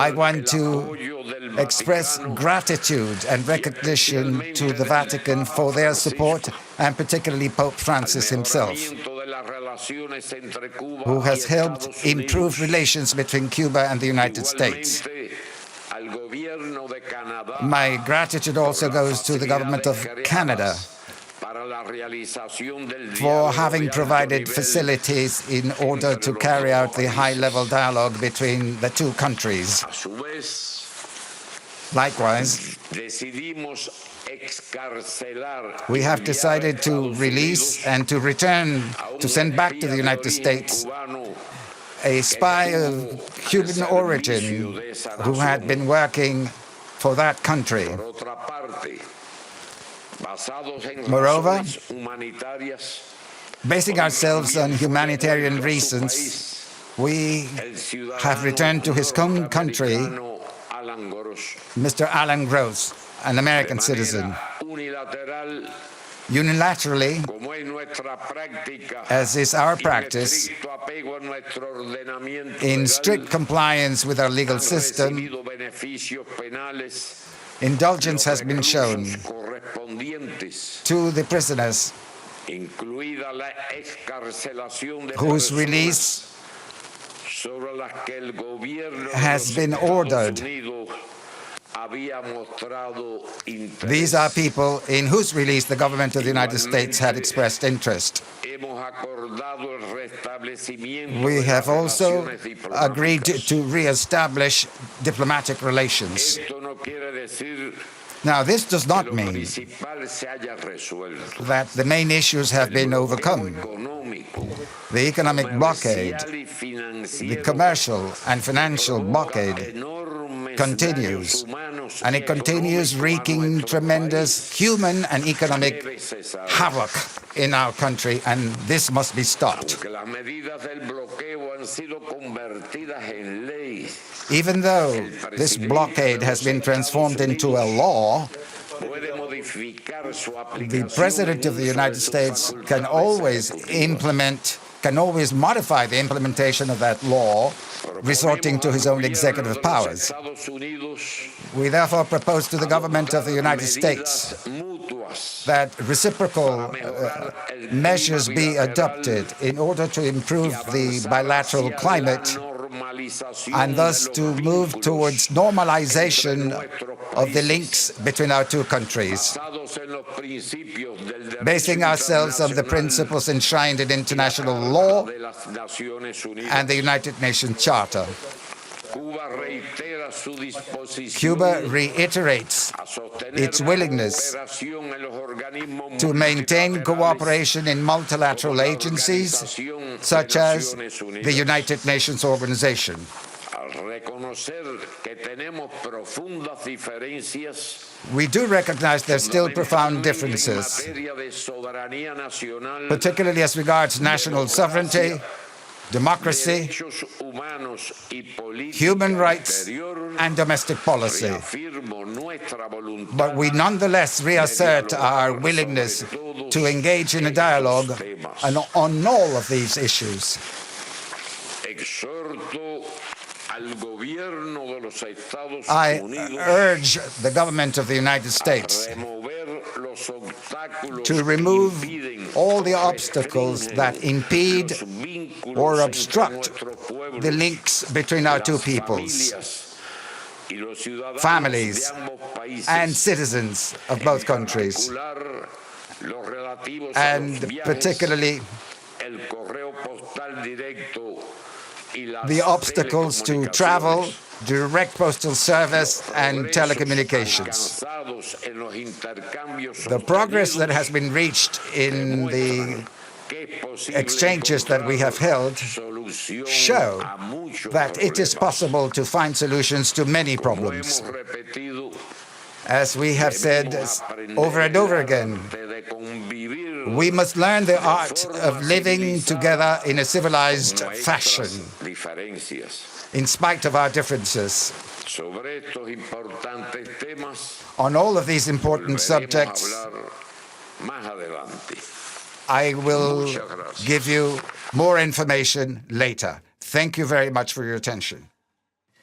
I want to express gratitude and recognition to the Vatican for their support, and particularly Pope Francis himself, who has helped improve relations between Cuba and the United States. My gratitude also goes to the government of Canada for having provided facilities in order to carry out the high-level dialogue between the two countries. Likewise, we have decided to release and to send back to the United States a spy of Cuban origin who had been working for that country. Moreover, basing ourselves on humanitarian reasons, we have returned to his home country Mr. Alan Gross, an American citizen. Unilaterally, as is our practice, in strict compliance with our legal system, indulgence has been shown to the prisoners whose release has been ordered. These are people in whose release the government of the United States had expressed interest. We have also agreed to re-establish diplomatic relations. Now, this does not mean that the main issues have been overcome. The economic blockade, the commercial and financial blockade continues, and it continues wreaking tremendous human and economic havoc in our country, and this must be stopped. Even though this blockade has been transformed into a law, the President of the United States can always modify the implementation of that law, resorting to his own executive powers. We therefore propose to the government of the United States that reciprocal measures be adopted in order to improve the bilateral climate and thus to move towards normalization of the links between our two countries, basing ourselves on the principles enshrined in international law and the United Nations Charter. Cuba reiterates its willingness to maintain cooperation in multilateral agencies such as the United Nations Organization. We do recognize there are still profound differences, particularly as regards national sovereignty, democracy, human rights, and domestic policy. But we nonetheless reassert our willingness to engage in a dialogue on all of these issues. I urge the government of the United States to remove all the obstacles that impede or obstruct the links between our two peoples, families, and citizens of both countries, and particularly the obstacles to travel, direct postal service, and telecommunications. The progress that has been reached in the exchanges that we have held show that it is possible to find solutions to many problems. As we have said over and over again, we must learn the art of living together in a civilized fashion, in spite of our differences. On all of these important subjects, I will give you more information later. Thank you very much for your attention.